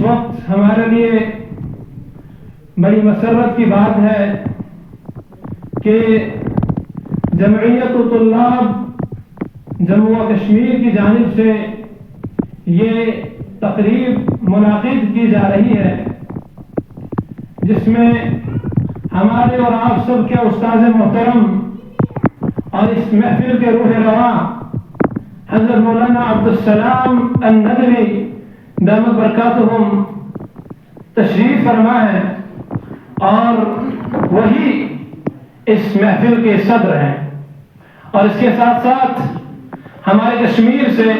وقت ہمارے لیے بڑی مسرت کی بات ہے کہ جمعیت طلاب جموں و کشمیر کی جانب سے یہ تقریب منعقد کی جا رہی ہے، جس میں ہمارے اور آپ سب کے استاذ محترم اور اس محفل کے روح رواں حضرت مولانا عبدالسلام الندوی دامت برکاتہم تشریف فرما ہے اور وہی اس محفل کے صدر ہیں، اور اس کے ساتھ ساتھ ہمارے کشمیر سے،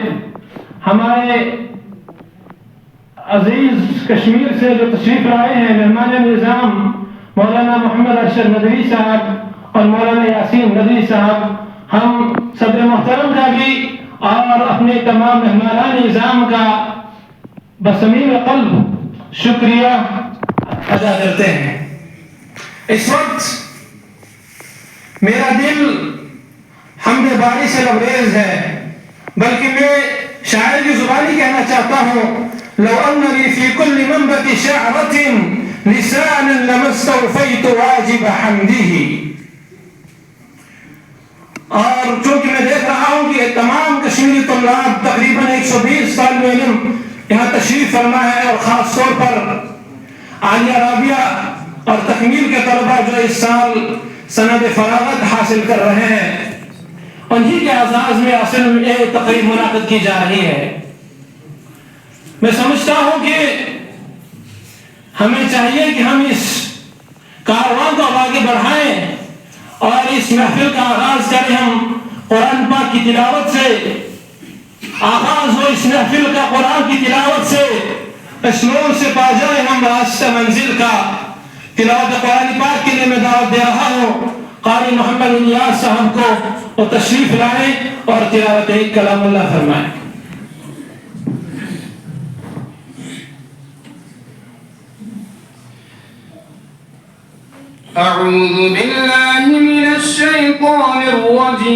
ہمارے عزیز کشمیر سے جو تشریف لائے ہیں مہمان نظام مولانا محمد ارشد ندوی صاحب اور مولانا یاسین ندوی صاحب، ہم صدر محترم کا بھی اور اپنے تمام مہمانان نظام کا بصمیم قلب شکریہ ادا کرتے ہیں۔ اس وقت میرا دل حمد باری سے لبریز ہے، بلکہ میں شاعر کی زبانی کہنا چاہتا ہوں، لو ان لي في كل منبت شعرة لسانا لما استوفيت واجب حمده۔ اور چونکہ میں دیکھ رہا ہوں کہ تمام کشمیری طلاب تقریباً 120 طالب علم یہاں تشریف فرما ہے، اور خاص طور پر عالیہ رابعہ اور تکمیل کے طلباء جو اس سال سند فراغت حاصل کر رہے ہیں، انہی کے اعزاز میں اصل میں تقریب منعقد کی جا رہی ہے۔ میں سمجھتا ہوں کہ ہمیں چاہیے کہ ہم اس کاروان کو آگے بڑھائیں اور اس محفل کا آغاز کریں، ہم قرآن پاک کی تلاوت سے آغاز ہو، اس محفل کا قرآن کی تلاوت سے اس نور سے پا جائے ہم راستہ منزل کا۔ تلاوت قرآن پاک کے لیے میں دعوت دے رہا ہوں قاری محمد الیاس صاحب کو، وہ تشریف لائیں اور تلاوت کلام اللہ فرمائیں۔ أعوذ بالله من الشيطان الرجيم،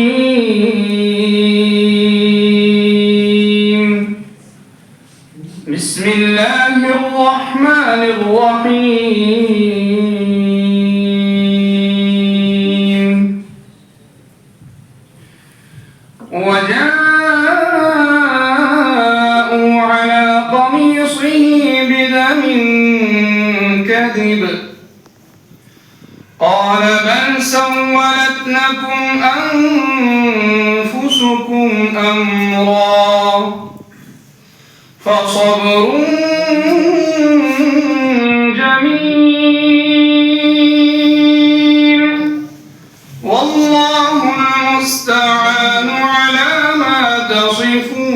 بسم الله الرحمن الرحيم، وجاءوا على قميصه بدم كذب، قال بل سولت لكم أنفسكم أمرا فصبر جميل والله المستعان على ما تصفون۔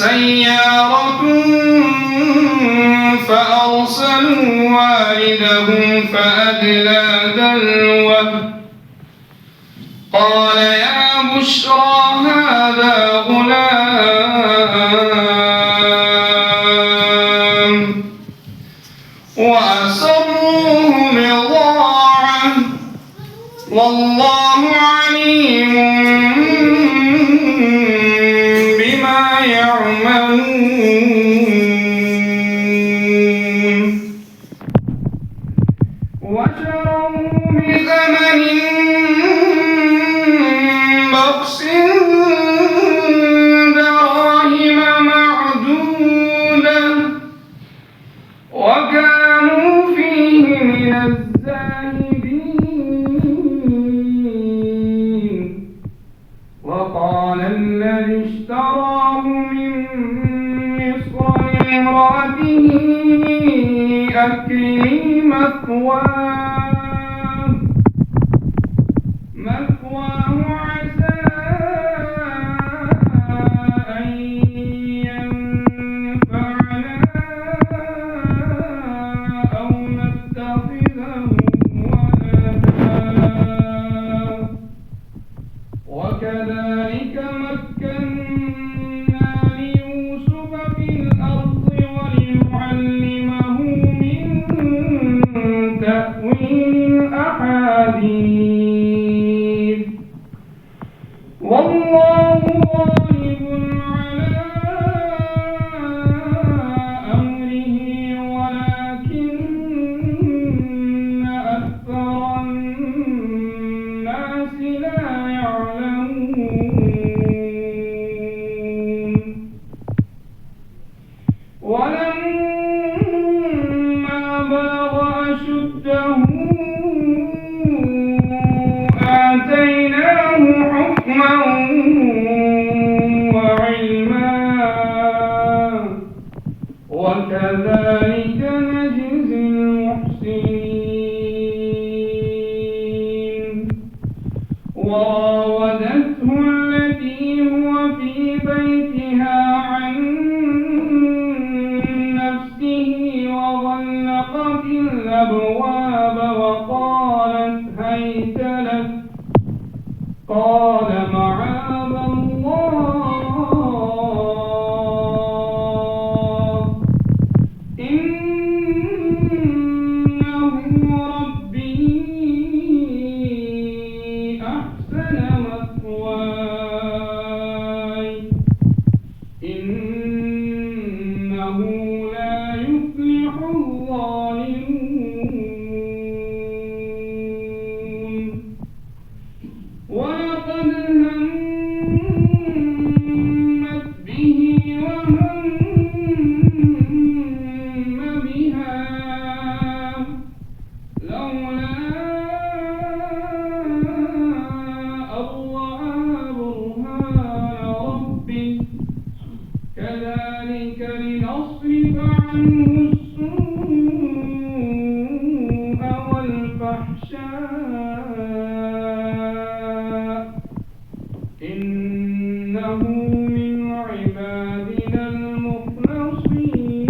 سيارة فأرسلوا والدهم فأدلى دلوه، قال يا بشرى هذا غلام، وأسروه بضاعة والله عليم بما يعملون، وشروه بثمن بخس دراهم معدودة، وكانوا فيه من الزاهدين، وقال الذي اشتراه من مصر لامرأته أكرمي مثواه عسى حميد والله غالب على أمره ولكن أكثر الناس لا يعلمون ولما بلغ أشده آتيناه حكما وعلما وكذلك نجزي المحسنين وراودته التي هو في بيتها عن نفسه وغلقت الأبواب وقالت هيت لك قال معاذ الله إنه ربي أحسن مثواي إنه لا يفلح الظالمون ولقد همت به وهم بها لولا أن رأى برهان ربه كذلك لنصرف عنه السوء والفحشاء إنه من عبادنا المخلصين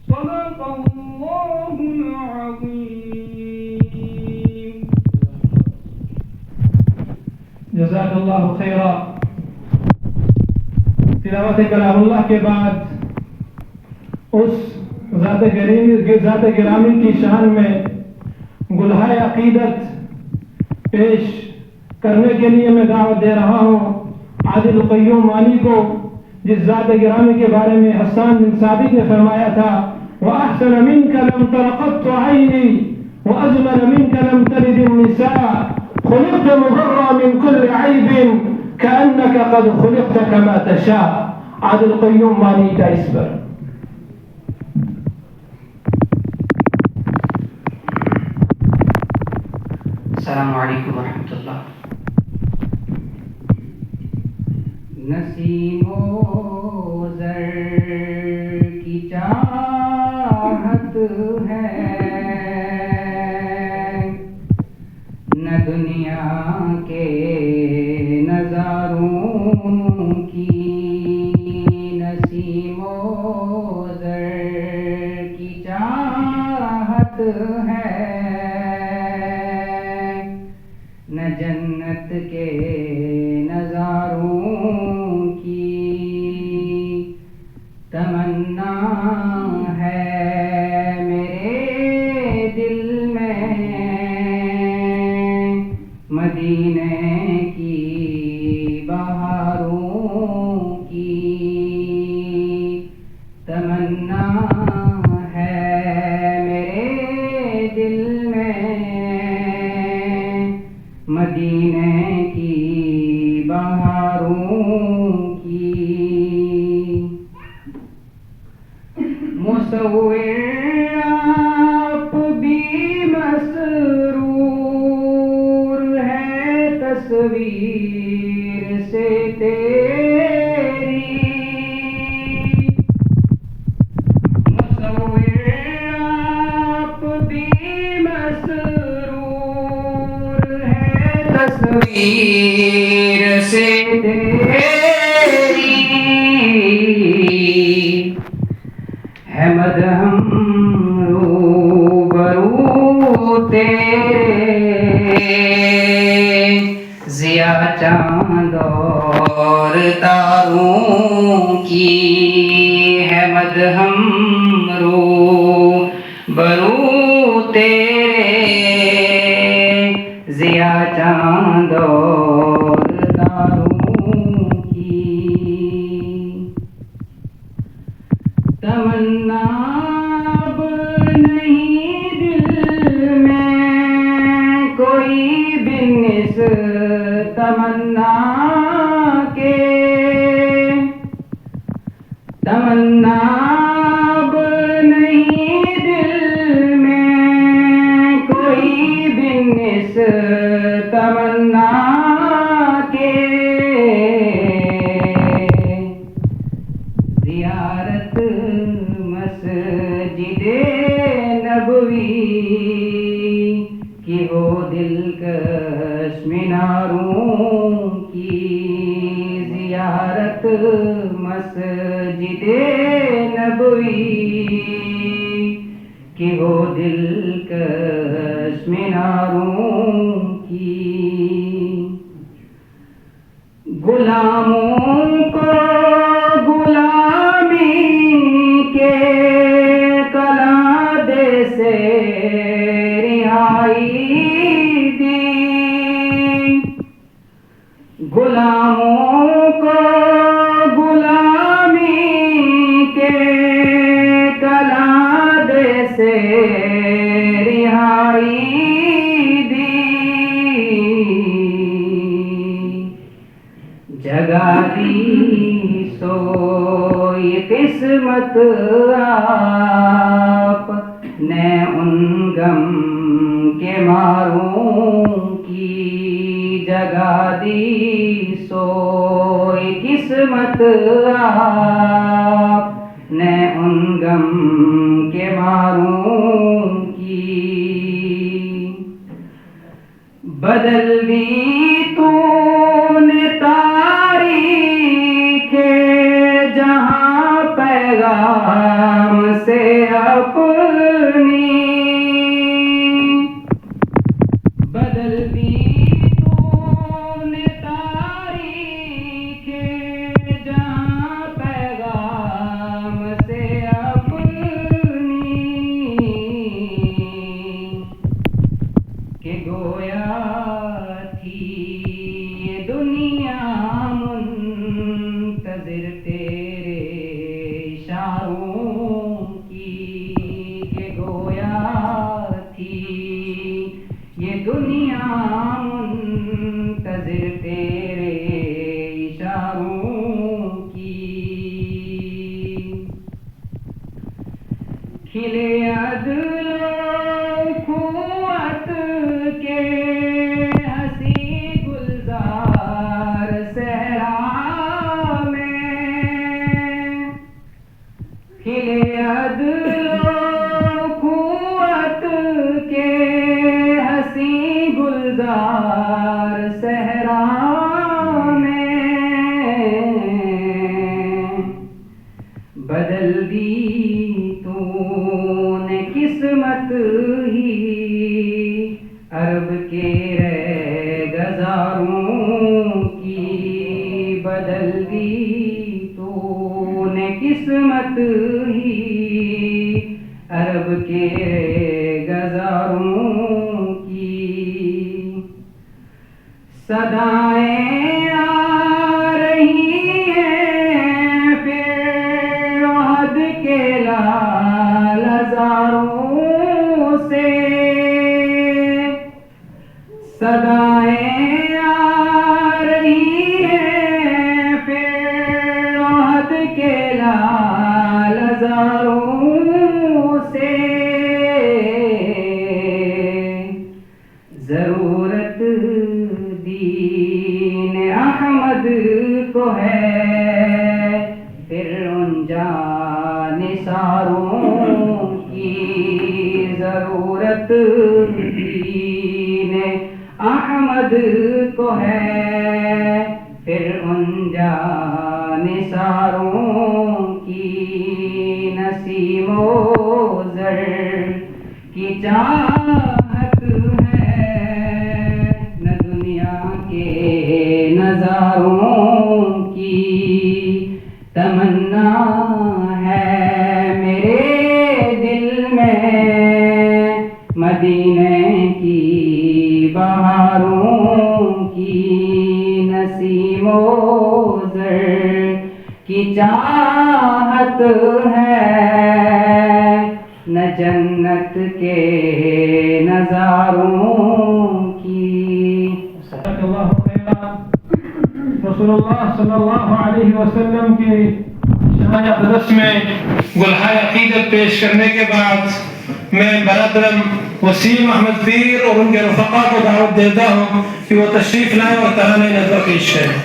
صدق الله العظيم جزاک اللہ خیرہ. تلاوت کلام اللہ کے بعد اس ذات گرامی کی شان میں گلہائے عقیدت پیش کرنے کے لیے میں دعوت دے رہا ہوں عادل قیوم مانی کو، جس ذات گرامی کے بارے میں حسان بن ثابت نے فرمایا تھا وَأَحْسَنَ مِنْكَ لَمْ تَرَ قَطُّ عَيْنِي وَأَجْمَلَ مِنْكَ لَمْ تَلِدِ النِّسَاءُ خُلِقْتَ مُبَرًّا مِنْ كُلِّ عَيْبٍ كَأَنَّكَ قَدْ خُلِقْتَ كَمَا تَشَاءُ. عادل قیوم مانی کا اس پر السلام علیکم ورحمۃ اللہ. نسیم و زر کی چاہت ہے نہ دنیا کے نظاروں کی. نسیم و زر کی چاہت ہے نہ جنت کے نظاروں کی. تمنا ہے میرے دل میں مدینے کی بہاروں کی. تمنا ہے میرے دل میں مدینے کی بہاروں کی. مصور آپ بھی مسرور ہے تصویر سے تیری. مصور آپ بھی مسرور تصویر سے تیری. ہے مدہم روبرو تیرے ضیا چاند اور تاروں کی. ہے مدہم روبرو تیرے ضیا چاند اور تاروں کی تمنا اب نہیں دل میں کوئی بن اس تمنا کے تمنا اب نہیں دل میں کوئی بن اس تمنا کے زیارت مسجد نبوی کی ہو دلکش میناروں کی زیارت مسجد نبوی کی ہو دلکش میناروں کی غلاموں کو غلامی کے قلعے سے رہائی دی غلاموں کو غلامی کے قلعے سے رہائی جگہ دی سوئی قسمت آپ نے ان غم کے ماروں کی جگہ دی سوئی قسمت آپ نے ان غم کے ماروں کی بدل دی تو نے تاریخ جہاں پیغام سے اپنی بدل دی تو نے تاریخ جہاں پیغام سے اپنی کہ گویا دنیا منتظر تیرے اشاروں کی کہ گویا تھی یہ دنیا منتظر تیرے اشاروں کی کھلے عدل و قوت کے عدل و قوت کے حسین گلزار صحرا میں بدل دی تو نے قسمت ہی عرب کے رہ گزاروں کی بدل دی تو نے قسمت ہی عرب کے گزاروں کی صدائیں آ رہی ہیں پھر عہد کے لال ہزاروں سے صدائیں آ رہی ہیں پھر عہد کے لال ہزاروں سے ضرورت دین احمد کو ہے پھر ان جانثاروں کی ضرورت دین احمد کو ہے پھر ان جانثاروں کی نسیم و زر کی چاہت ہے نہ دنیا کے نظاروں کی تمنا ہے میرے دل میں مدینے کی بہاروں کی نسیم و زر کی چاہت ہے، نہ جنت کے نظاروں کی۔ جزاک اللہ خیرا۔ رسول اللہ صلی اللہ علیہ وسلم کے شاہ اقدس میں گلہائے عقیدت پیش کرنے کے بعد میں برادرم وسیم احمد پیر اور ان کے رفقا کو دعوت دیتا ہوں کہ وہ تشریف لائیں اور ترانے نظر پیش کریں۔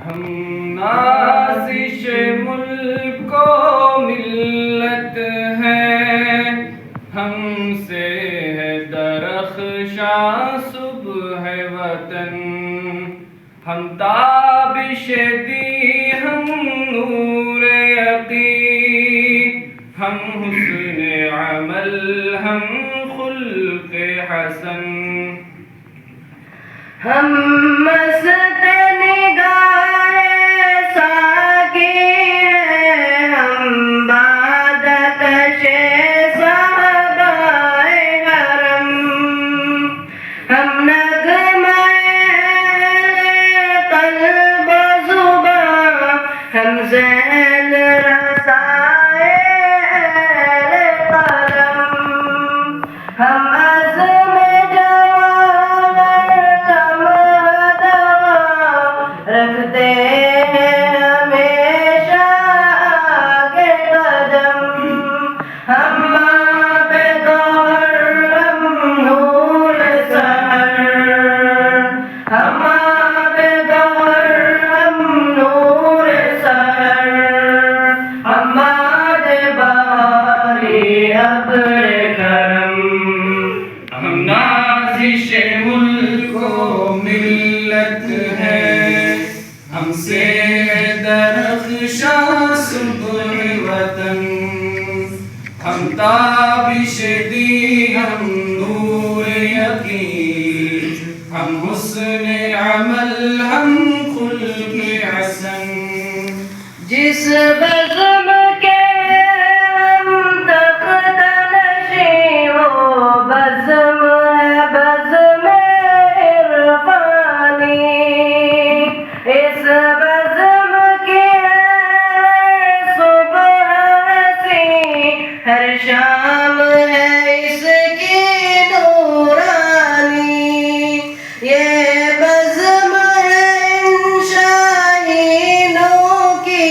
ہم نازش ملک و ملت ہیں، ہم سے ہے درخشاں صبح وطن، ہم تابش دی ہم نور یقین، ہم حسن عمل ہم خلق حسن، ہم مست نگار ساکی ہیں، ہم بادکش صحبائے حرم، ہم نغمہ قلب و زباں، ہم ذہن رسائے اہل قلم، ہم عزم رکھتے ہیں ہمیشہ آگے قدم، ہم آب گوہر ہم نور سحر، ہم آب گوہر ہم نور سحر، ہم آج بہاری ابر کرم، ہم نازش ملک و ملت ہیں، ہم سے درخشاں صبح وطن، ہم تابش دی ہم نور یقین، ہم حسن عمل ہم خلق حسن، جس بزم کے ہم تخت نشیں وہ بزم ہے بزم عرفانی، اس بزم کی ہے صبح ہنسی، ہر شام ہے اس کی نورانی، یہ بزم ہے ان شاہینوں کی،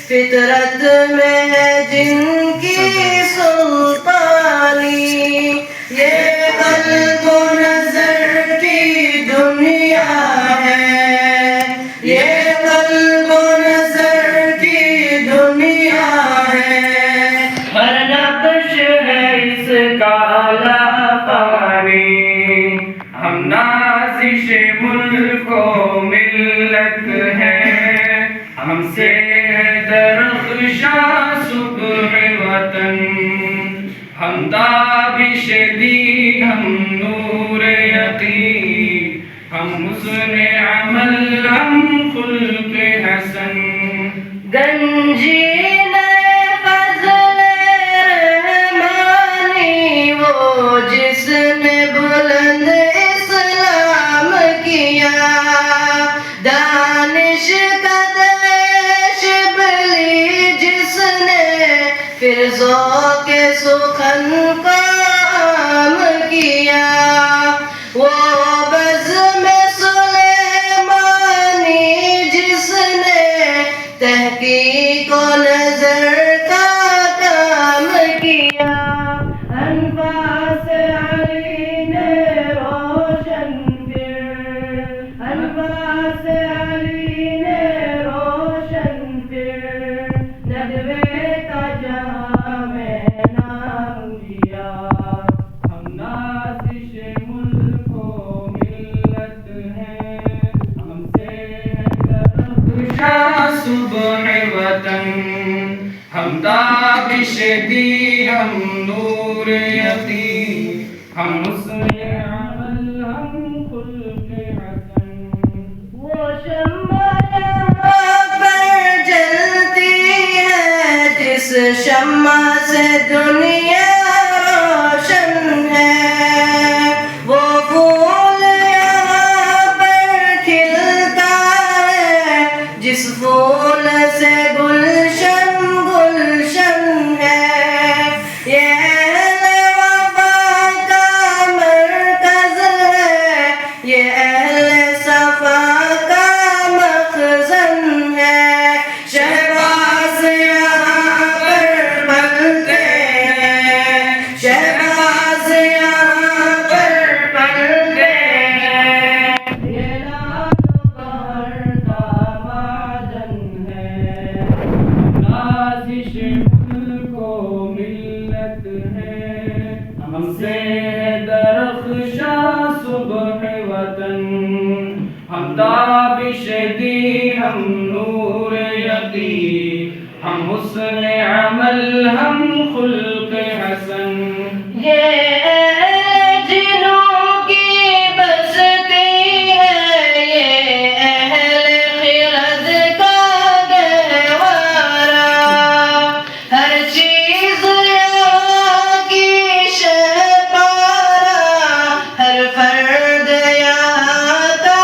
فطرت میں ہے جن کی سلطانی، یہ قلب و نظر کی دنیا ہے، یہ قلب و نظر کی دنیا ہے، ہر نقش ہے اس کا لافانی، ہم نازش ملک و ملت ہیں، ہم سے درخشاں صبح وطن، ہم تابش دی ہم نور یقین، ہم حسن عمل ہم خلق حسن، گنجین فضل رحمانی وہ جس نے بلند اسلام کیا، دانش کا شبلی جس نے پھر ذوق سخن کا عام کیا، وہ بزم سلیمانی جس نے تحقیق و نظر کا کام کیا، انفاس علی نے روشن پھر، انفاس علی نے روشن پھر، ندوے کا جہاں میں نام دیا، ہم نازش ملک و ملت ہیں، ہم سے درخشاں صبح وطن، ہم تابش دی ہم نور یقین، ہم حسن عمل ہم خلق حسن، وہ شمع شمع سے دنیا روشن ہے، وہ پھول یہاں پر کھلتا ہے جس پھول سے گلشن گلشن ہے، یہ اہل وفا کا مرکز ہے، یہ اہل صفا کا مخزن ہے، شہباز یہاں پر پلتے ہیں، شہباز یہاں پر پلتے ہیں، یہ لال بہر کا معدن ہے، نازش ملک و ملت ہے، ہم سے ہے درخشاں صبح وطن، ہم تابش دی ہم نور یقین، ہم حسن عمل ہم خلق حسن، یہ اہل جنوں کی بستی ہے، یہ اہل خرد کا گہوارہ، ہر چیز یہاں کی شہپارہ، ہر فرد یہاں کا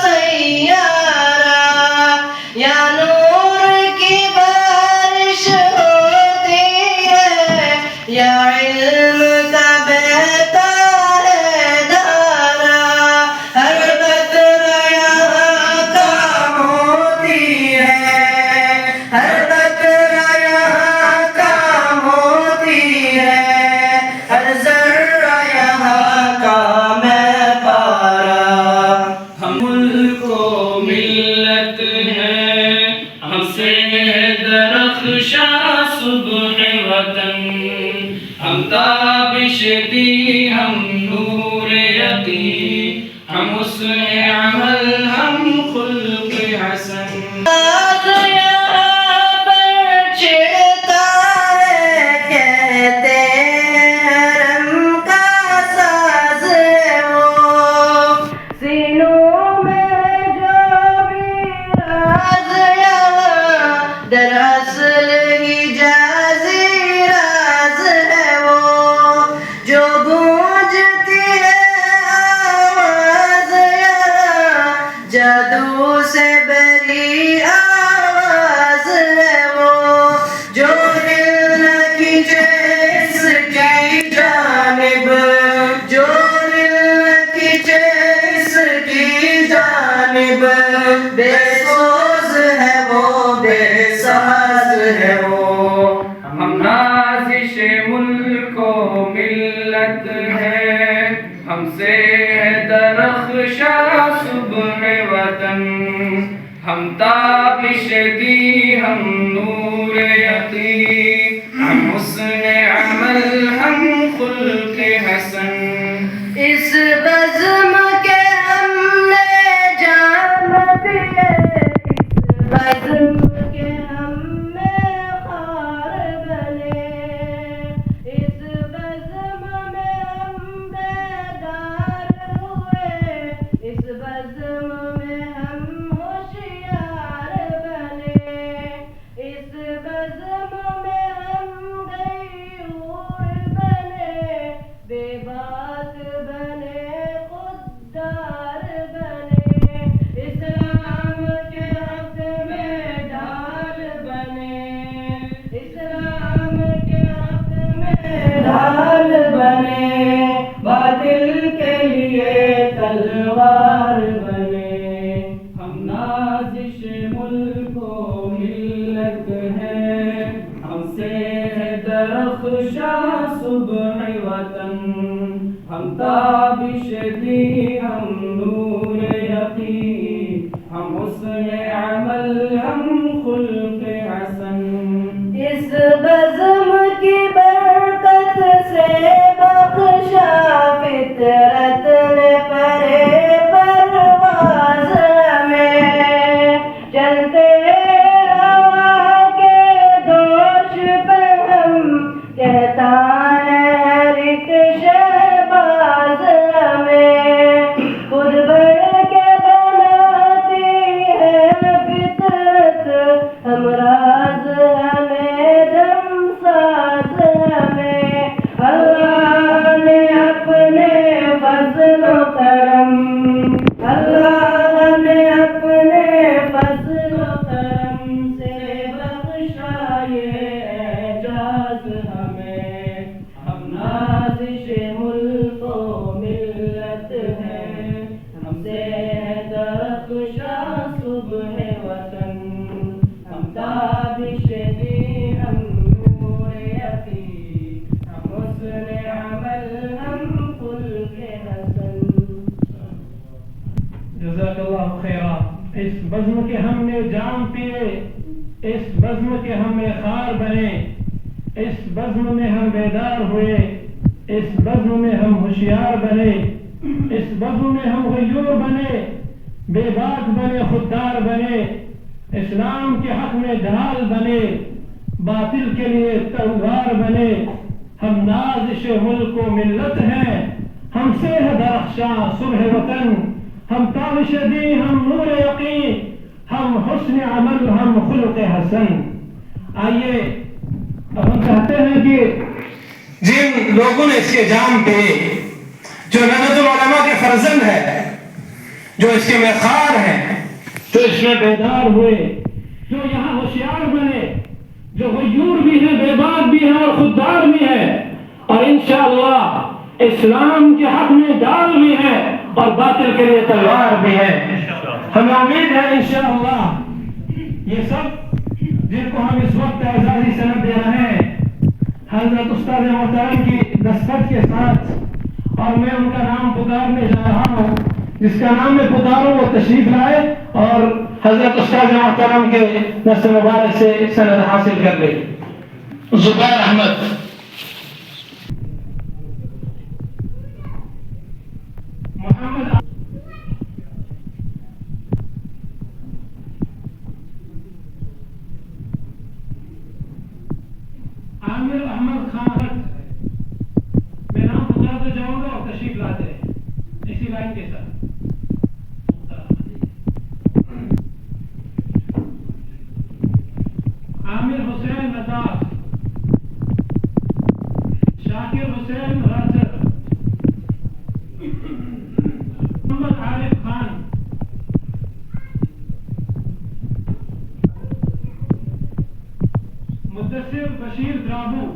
سیارہ، یا نور کی بارش ہوتی ہے، یا علم کا بہتا ہے دھارا، ہر قطرہ یہاں کام ہوتی ہے، ہر قطرہ یہاں کام ہوتی ہے، ہر ذرہ یہاں کام ہے پارا، ہم ملک و ملت ہیں، ہم سے ہے درخشاں صبح وطن، ہم تابش دی ہم نور یقین، ہم حسن عمل ہم خلق حسن، آج یہاں پر چھڑتا ہے، کہتے ہیں حرم کا ساز ہے وہ، سینوں میں جو بھی راز یہاں دراصل حجازی راز ہے وہ، جو گونجتی ہے آواز یہاں جادو سے بری آواز ہے وہ، جو دل نہ کھینچے اس کی جانب، جو دل نہ کھینچے اس کی جانب، بے سوز ہے وہ بے ساز ہے وہ، ہم نازش ملک و ملت ہے، ہم سے ہے درخشاں صبح وطن، ہم تابش دی ہم نور یقین، ہم حسن عمل ہم خلق حسن، اس بزم کے ہم نے جام پیے، اس بزم کے ہم میں خار بنے، اس بزم میں ہم بیدار ہوئے، اس بزم میں ہم ہوشیار بنے، اس بزم میں ہم غیور بنے، بے بات بنے خوددار بنے، اسلام کے حق میں ڈھال بنے، اسلام کے حق میں ڈھال بنے، باطل کے لیے تلوار بنے، ہم نازش ملک و ملت ہیں، ہم سے ہے درخشاں صبح وطن، ہم تابش دی ہم نور یقین، ہم حسن عمل ہم خلق حسن، اس بزم کی برکت سے بخشا فطرت نے پرے پرواز میں، چلتے ہوا کے دوش پہ ہم کہتا ہے ہر ایک شہباز میں، خود بڑھ کے بناتی ہے فطرت اس بزم کے ہم نے جام پیے، اس بزم کے ہم میں خار بنے، اس بزم میں ہم بیدار ہوئے، اس بزم میں ہم ہوشیار بنے، اس بزم میں ہم غیور بنے، بے باک بنے، خوددار بنے، اسلام کے حق میں ڈھال بنے، باطل کے لیے تلوار بنے۔ ہم نازش ملک و ملت ہیں، ہم سے ہے درخشاں صبح وطن، ہم تابش دین، ہم نور یقین، ہم حسن عمل، ہم خلق حسن۔ آئیے اب ہم چاہتے ہیں کہ جن لوگوں نے اس کے جام پہ، جو ندوۃ العلماء کے فرزند ہے، جو اس کے میخار ہیں، جو اس میں بیدار ہوئے، جو یہاں ہوشیار بنے، جو غیور بھی ہیں، بے باک بھی ہیں اور خوددار بھی ہیں، اور انشاءاللہ اسلام کے حق میں ڈال بھی ہے اور باطل کے لیے تلوار بھی ہے۔ ہمیں امید ہے انشاءاللہ یہ سب جن کو ہم اس وقت اعزازی سند دے رہے ہیں حضرت استاد محترم کی دستخط کے ساتھ، اور میں ان کا نام پکارنے جا رہا ہوں، جس کا نام میں پکاروں وہ تشریف لائے اور حضرت استاد محترم کے دست مبارک سے سند حاصل کر لے۔ زبیر احمد، محمد عامر احمد خان، میں نام پکارتے جاؤں گا اور تشریف لاتے ہیں اسی لائن کے ساتھ۔ عامر حسین نطاف، شاکر حسین رازق، محمد عارف خان، مدثر بشیر درابو،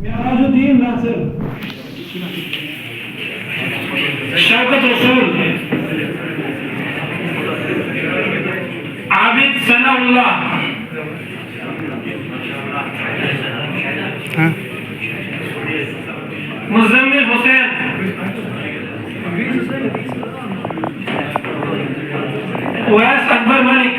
معراج الدین ناصر، شوکت رسول، عابد ثنا اللہ، مزمل حسین، اویس اکبر ملک،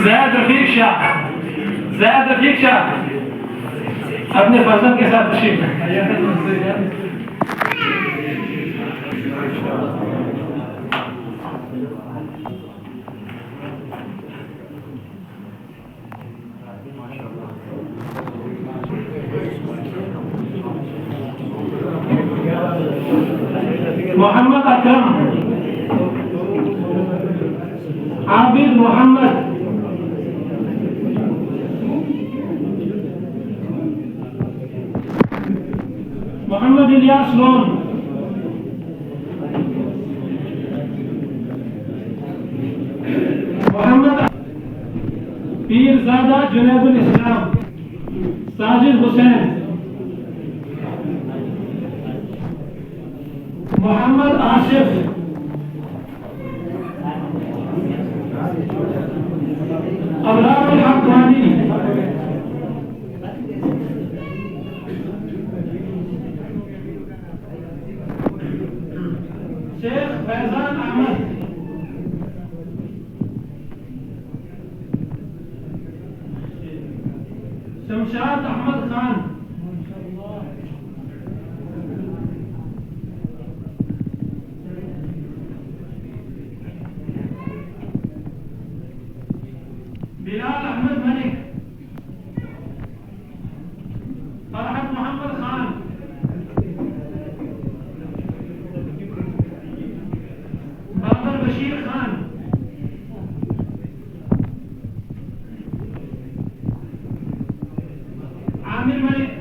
زید رفیق شاہ، زید رفیق شاہ اپنے فرزند کے ساتھ تشریف لائیں۔ محمد اکرم، عابد محمد، محمد الیاس لون، محمد پیر زادہ جنید الاسلام، ساجد حسین، محمد آصف، ابرار الحق وانی، شیخ فیضان احمد، شمشاد احمد خان، بلال احمد ملک، فرحت محمد خان، بابر بشیر خان، عامر ملک،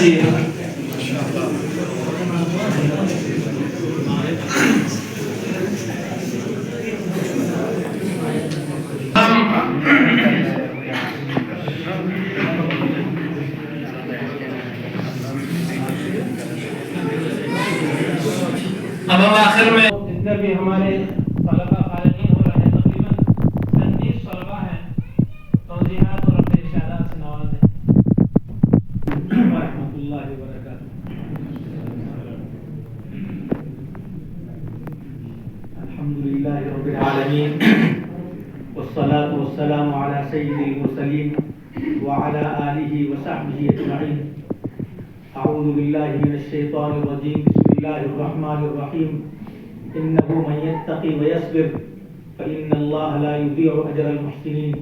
جزيلا. اب ہم آخر میں جتنے بھی ہمارے طلبہ خارجین ہو رہے ہیں تقریباً 37 طلبہ ہیں توضیحات اور اپنے ارشادات سے نوازیں. ورحمۃ اللہ وبرکاتہ. الحمد لله رب العالمين والصلاة والسلام على سيد المرسلين وعلى آله وصحبه أجمعين. أعوذ بالله من الشيطان الرجيم. بسم الله الرحمن الرحيم. إنه من يتقي ويصبر فإن الله لا يضيع أجر المحسنين.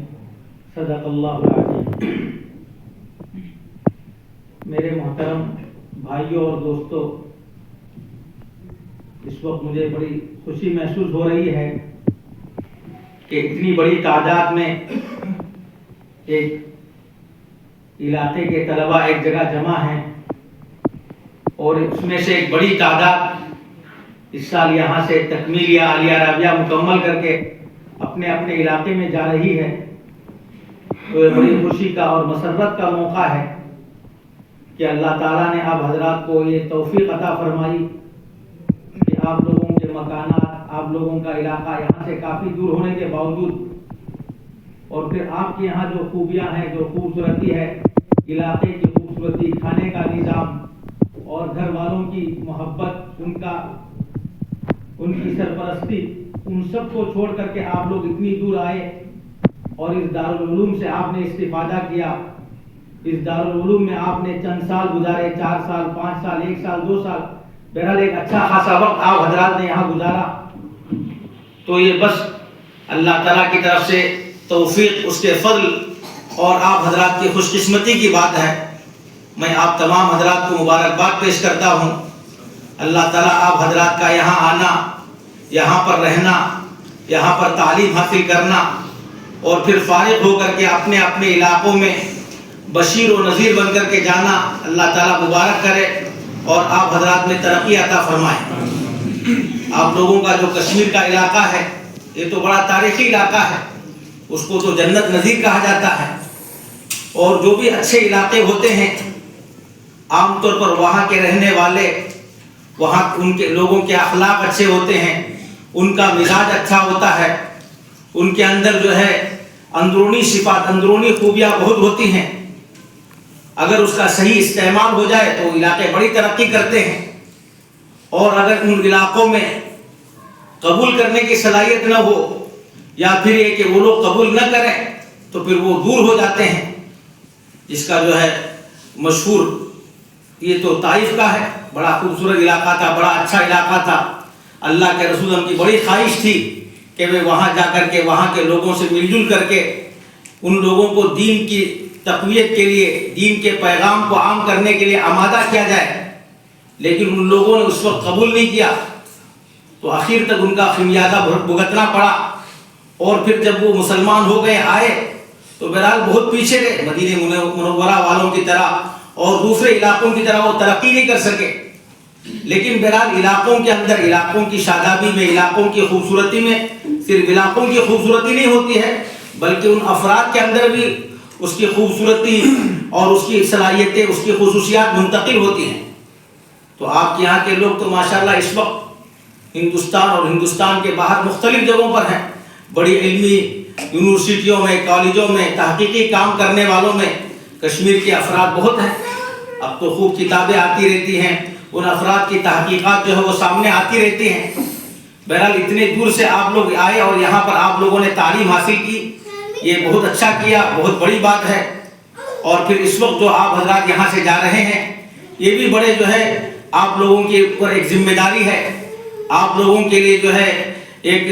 صدق الله العظيم. میرے محترم بھائیوں اور دوستوں، اس وقت مجھے بڑی خوشی محسوس ہو رہی ہے کہ اتنی بڑی تعداد میں ایک علاقے کے طلبہ ایک جگہ جمع ہیں اور اس میں سے ایک بڑی تعداد اس سال یہاں سے تکمیلیہ عالیہ رابعہ مکمل کر کے اپنے اپنے علاقے میں جا رہی ہے. تو یہ بڑی خوشی کا اور مسرت کا موقع ہے کہ اللہ تعالیٰ نے آپ حضرات کو یہ توفیق عطا فرمائی کہ آپ لوگوں کے مکانات، آپ لوگوں کا علاقہ یہاں سے کافی دور ہونے کے باوجود اور پھر آپ کے یہاں جو خوبیاں ہیں، جو خوبصورتی ہے، علاقے کی خوبصورتی، کھانے کا نظام اور گھر والوں کی محبت، ان کی سرپرستی، ان سب کو چھوڑ کر کے آپ لوگ اتنی دور آئے اور اس دارالعلوم سے آپ نے استفادہ کیا. اس دارالعلوم میں آپ نے چند سال گزارے، 4 سال، 5 سال، 1 سال، 2 سال، بہرحال ایک اچھا خاصا وقت آپ حضرات نے یہاں گزارا. تو یہ بس اللہ تعالیٰ کی طرف سے توفیق، اس کے فضل اور آپ حضرات کی خوش قسمتی کی بات ہے. میں آپ تمام حضرات کو مبارکباد پیش کرتا ہوں. اللہ تعالیٰ آپ حضرات کا یہاں آنا، یہاں پر رہنا، یہاں پر تعلیم حاصل کرنا اور پھر فارغ ہو کر کے اپنے اپنے علاقوں میں بشیر و نذیر بن کر کے جانا، اللہ تعالیٰ مبارک کرے اور آپ حضرات میں ترقی عطا فرمائے. آپ لوگوں کا جو کشمیر کا علاقہ ہے یہ تو بڑا تاریخی علاقہ ہے، اس کو تو جنت نظیر کہا جاتا ہے. اور جو بھی اچھے علاقے ہوتے ہیں عام طور پر وہاں کے رہنے والے، وہاں ان کے لوگوں کے اخلاق اچھے ہوتے ہیں، ان کا مزاج اچھا ہوتا ہے، ان کے اندر جو ہے اندرونی صفات، اندرونی خوبیاں بہت ہوتی ہیں. اگر اس کا صحیح استعمال ہو جائے تو علاقے بڑی ترقی کرتے ہیں. اور اگر ان علاقوں میں قبول کرنے کی صلاحیت نہ ہو یا پھر یہ کہ وہ لوگ قبول نہ کریں تو پھر وہ دور ہو جاتے ہیں. جس کا جو ہے مشہور یہ تو طائف کا ہے، بڑا خوبصورت علاقہ تھا، بڑا اچھا علاقہ تھا. اللہ کے رسول کی بڑی خواہش تھی کہ وہ وہاں جا کر کے وہاں کے لوگوں سے مل جل کر کے ان لوگوں کو دین کی تقویت کے لیے، دین کے پیغام کو عام کرنے کے لیے آمادہ کیا جائے. لیکن ان لوگوں نے اس وقت قبول نہیں کیا تو آخر تک ان کا خمیازہ بھگتنا پڑا. اور پھر جب وہ مسلمان ہو گئے، آئے تو بہرحال بہت پیچھے رہے، مدینہ منورہ والوں کی طرح اور دوسرے علاقوں کی طرح وہ ترقی نہیں کر سکے. لیکن بہرحال علاقوں کے اندر، علاقوں کی شادابی میں، علاقوں کی خوبصورتی میں صرف علاقوں کی خوبصورتی نہیں ہوتی ہے بلکہ ان افراد کے اندر بھی اس کی خوبصورتی اور اس کی صلاحیتیں، اس کی خصوصیات منتقل ہوتی ہیں. تو آپ کے یہاں کے لوگ تو ماشاءاللہ اس وقت ہندوستان اور ہندوستان کے باہر مختلف جگہوں پر ہیں. بڑی علمی یونیورسٹیوں میں، کالجوں میں، تحقیقی کام کرنے والوں میں کشمیر کے افراد بہت ہیں. اب تو خوب کتابیں آتی رہتی ہیں، ان افراد کی تحقیقات جو ہے وہ سامنے آتی رہتی ہیں. بہرحال اتنے دور سے آپ لوگ آئے اور یہاں پر آپ لوگوں نے تعلیم حاصل کی، یہ بہت اچھا کیا، بہت بڑی بات ہے. اور پھر اس وقت جو آپ حضرات یہاں سے جا رہے ہیں یہ بھی بڑے جو ہے آپ لوگوں کے اوپر ایک ذمہ داری ہے. آپ لوگوں کے لیے جو ہے ایک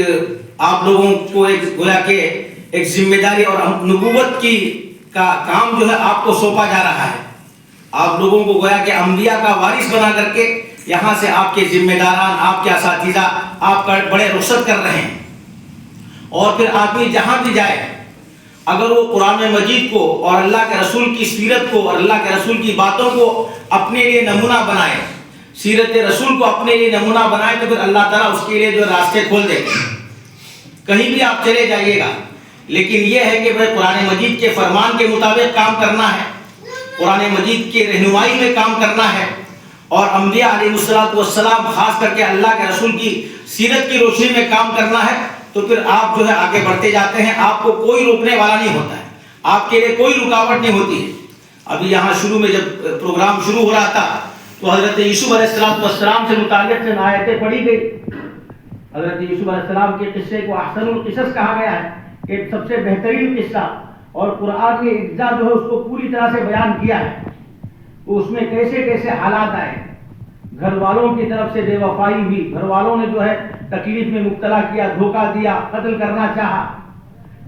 آپ لوگوں کو ایک گویا کہ ایک ذمہ داری اور نبوت کی کا کام جو ہے آپ کو سونپا جا رہا ہے. آپ لوگوں کو گویا کہ انبیاء کا وارث بنا کر کے یہاں سے آپ کے ذمہ داران، آپ کے اساتذہ آپ کا بڑے رخصت کر رہے ہیں. اور پھر آدمی جہاں بھی جائے اگر وہ قرآن مجید کو اور اللہ کے رسول کی سیرت کو اور اللہ کے رسول کی باتوں کو اپنے لیے نمونہ بنائے، سیرت رسول کو اپنے لیے نمونہ بنائے، تو پھر اللہ تعالیٰ اس کے لیے جو راستے کھول دیں گے۔ کہیں بھی آپ چلے جائیے گا، لیکن یہ ہے کہ بھائی قرآن مجید کے فرمان کے مطابق کام کرنا ہے، قرآن مجید کی رہنمائی میں کام کرنا ہے، اور انبیاء علیہ السلام خاص کر کے اللہ کے رسول کی سیرت کی روشنی میں کام کرنا ہے، تو پھر آپ جو ہے آگے بڑھتے جاتے ہیں، آپ کو کوئی روکنے والا نہیں ہوتا ہے، آپ کے لیے کوئی رکاوٹ نہیں ہوتی ہے۔ ابھی یہاں شروع میں جب پروگرام شروع ہو رہا تھا تو حضرت یوسف علیہ السلام سے متعلق سے آیتیں پڑھی گئی۔ حضرت یوسف علیہ السلام کے قصے کو احسن القصص کہا گیا ہے، کہ سب سے بہترین قصہ، اور قرآن نے اجزا جو ہے اس کو پوری طرح سے بیان کیا ہے، تو اس میں کیسے کیسے حالات آئے، گھر والوں کی طرف سے بے وفائی ہوئی، گھر والوں نے جو ہے تکلیف میں مبتلا کیا، دھوکہ دیا، قتل کرنا چاہا،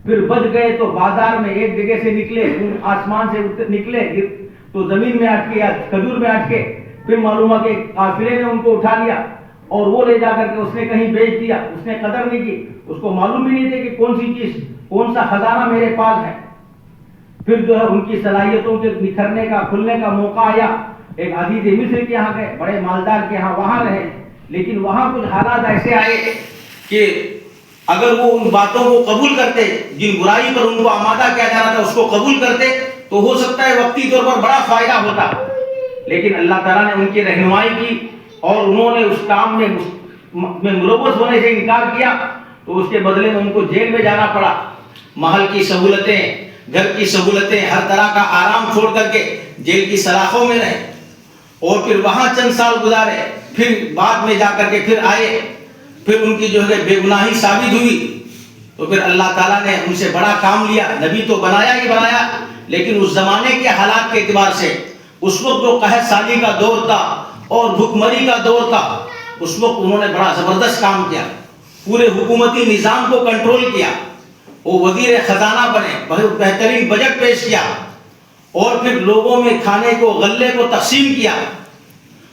پھر بچ گئے تو بازار میں ایک جگہ سے نکلے، آسمان سے نکلے تو زمین میں اٹکے یا کھجور میں اٹکے، پھر معلوم ہوا کہ قافلے نے ان کو اٹھا لیا اور وہ لے جا کر کے اس نے کہیں بیچ دیا، اس نے قدر نہیں کی، اس کو معلوم بھی نہیں تھے کہ کون سی چیز، کون سا خزانہ میرے پاس ہے۔ پھر جو ہے ان کی صلاحیتوں کے نکھرنے کا، کھلنے کا موقع آیا، ایک عزیز مصر کے یہاں گئے، بڑے مالدار کے یہاں، وہاں رہے، لیکن وہاں کچھ حالات ایسے آئے کہ اگر وہ ان باتوں کو قبول کرتے، جن برائی پر ان کو آمادہ کیا جا رہا تھا اس کو قبول کرتے، تو ہو سکتا ہے وقتی طور پر بڑا فائدہ ہوتا، لیکن اللہ تعالیٰ نے ان کی رہنمائی کی اور انہوں نے اس کام میں ملوث ہونے سے انکار کیا، تو اس کے بدلے میں ان کو جیل میں جانا پڑا۔ محل کی سہولتیں، گھر کی سہولتیں، ہر طرح کا آرام چھوڑ کر کے جیل کی سلاخوں میں رہے، اور پھر وہاں چند سال گزارے، پھر بعد میں جا کر کے پھر آئے، پھر ان کی جو ہے بے گناہی ثابت ہوئی، تو پھر اللہ تعالیٰ نے ان سے بڑا کام لیا۔ نبی تو بنایا ہی بنایا، لیکن اس زمانے کے حالات کے اعتبار سے، اس وقت جو قحط سالی کا دور تھا اور بھوکمری کا دور تھا، اس وقت انہوں نے بڑا زبردست کام کیا، پورے حکومتی نظام کو کنٹرول کیا، وہ وزیر خزانہ بنے، بہت بہترین بجٹ پیش کیا، اور پھر لوگوں میں کھانے کو، غلے کو تقسیم کیا،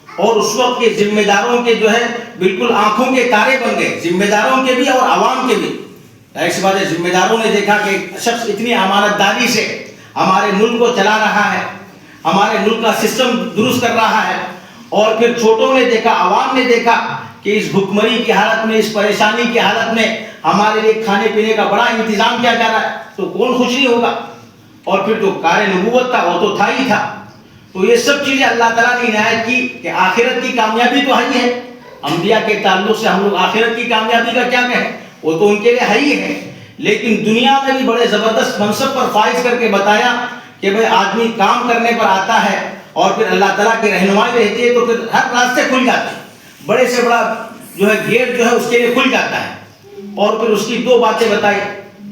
اور اس وقت کے ذمہ داروں کے جو ہے بالکل آنکھوں کے تارے بن گئے، ذمہ داروں کے بھی اور عوام کے بھی۔ ایسی بات ہے، ذمہ داروں نے دیکھا کہ شخص اتنی امانت داری سے ہمارے ملک کو چلا رہا ہے، ہمارے ملک کا سسٹم درست کر رہا ہے، اور پھر چھوٹوں نے دیکھا، عوام نے دیکھا کہ اس بھوکمری کی حالت میں، اس پریشانی کی حالت میں ہمارے لیے کھانے پینے کا بڑا انتظام کیا جا رہا ہے، تو کون خوش نہیں ہوگا؟ اور پھر جو کار نبوت تھا وہ تو تھا ہی تھا۔ تو یہ سب چیزیں اللہ تعالیٰ نے عنایت کی کہ آخرت کی کامیابی تو ہے ہی ہے۔ انبیاء کے تعلق سے ہم لوگ آخرت کی کامیابی کا کیا کہیں، وہ تو ان کے لیے ہے ہی ہے، لیکن دنیا میں بھی بڑے زبردست منصب پر فائز کر کے بتایا کہ بھئی آدمی کام کرنے پر آتا ہے اور پھر اللہ تعالیٰ کی رہنمائی رہتی ہے تو پھر ہر راستے کھل جاتے ہیں، بڑے سے بڑا جو ہے گیٹ جو ہے اس کے لیے کھل جاتا ہے۔ اور پھر اس کی دو باتیں بتائی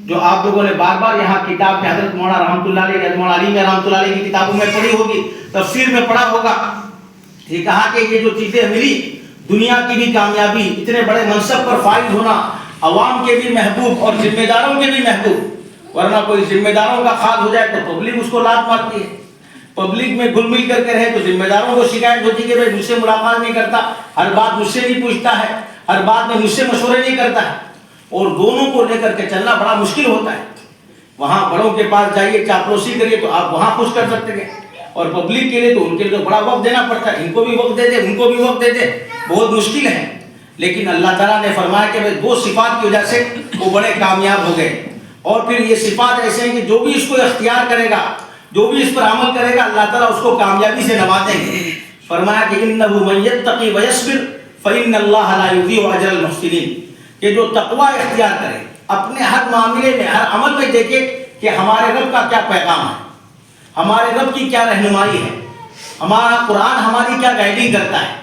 جو آپ لوگوں نے بار بار یہاں کتاب میں حضرت مولانا رحمۃ اللہ علیہ، حضرت مولانا علی میں رحمۃ اللہ علیہ کی کتابوں میں پڑھی ہوگی، تفسیر میں پڑھا ہوگا۔ یہ کہا کہ یہ جو چیزیں ملی، دنیا کی بھی کامیابی، اتنے بڑے منصب پر فائز ہونا، عوام کے بھی محبوب اور ذمہ داروں کے بھی محبوب، ورنہ کوئی ذمہ داروں کا خاص ہو جائے تو پبلک اس کو لات مارتی ہے، پبلک میں گھل مل کر کے رہے تو ذمہ داروں کو شکایت ہوتی ہے کہ بھائی مجھ سے ملاقات نہیں کرتا، ہر بات مجھ سے نہیں پوچھتا ہے، ہر بات میں مجھ سے مشورے نہیں کرتا ہے، اور دونوں کو لے کر کے چلنا بڑا مشکل ہوتا ہے۔ وہاں بڑوں کے پاس جائیے، چاپلوسی کریے تو آپ وہاں خوش کر سکتے ہیں، اور پبلک کے لیے تو ان کے لیے تو بڑا وقت دینا پڑتا ہے، ان کو بھی وقت دے دے، ان کو بھی وقت دے دے، بہت مشکل ہے۔ لیکن اللہ تعالیٰ نے فرمایا کہ دو صفات کی وجہ سے وہ بڑے کامیاب ہو گئے، اور پھر یہ صفات ایسے ہیں کہ جو بھی اس کو اختیار کرے گا، جو بھی اس پر عمل کرے گا، اللہ تعالیٰ اس کو کامیابی سے نوازیں گے۔ فرمایا کہ اِنَّهُ مَن يَتَّقِ وَيَصْبِرْ فَإِنَّ اللَّهَ لَا يُضِيعُ أَجْرَ الْمُحْسِنِينَ، کہ جو تقوی اختیار کرے، اپنے ہر معاملے میں، ہر عمل میں دیکھے کہ ہمارے رب کا کیا پیغام ہے، ہمارے رب کی کیا رہنمائی ہے، ہمارا قرآن ہماری کیا گائیڈنگ کرتا ہے،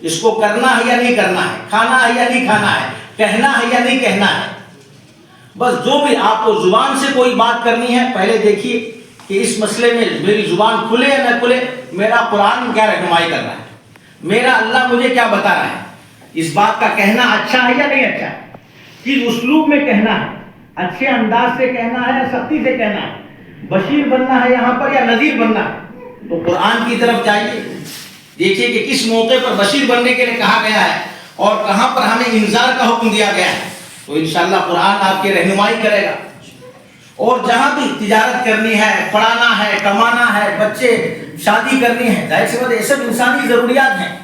اس کو کرنا ہے یا نہیں کرنا ہے، کھانا ہے یا نہیں کھانا ہے، کہنا ہے یا نہیں کہنا ہے۔ بس جو بھی آپ کو زبان سے کوئی بات کرنی ہے، پہلے دیکھیے کہ اس مسئلے میں میری زبان کھلے یا نہ کھلے، میرا قرآن کیا رہنمائی کر رہا ہے، میرا اللہ مجھے کیا بتا رہا ہے، اس بات کا کہنا اچھا ہے یا نہیں اچھا ہے، کس اسلوب میں کہنا ہے، اچھے انداز سے کہنا ہے یا سختی سے کہنا ہے، بشیر بننا ہے یہاں پر یا نذیر بننا ہے۔ تو قرآن کی طرف جائیے، دیکھیے کہ کس موقع پر بشیر بننے کے لیے کہا گیا ہے اور کہاں پر ہمیں انذار کا حکم دیا گیا ہے، تو انشاءاللہ قرآن آپ کی رہنمائی کرے گا۔ اور جہاں بھی تجارت کرنی ہے، پڑھانا ہے، کمانا ہے، بچے شادی کرنی ہے، ظاہر سی بات یہ سب انسانی ضروریات ہیں،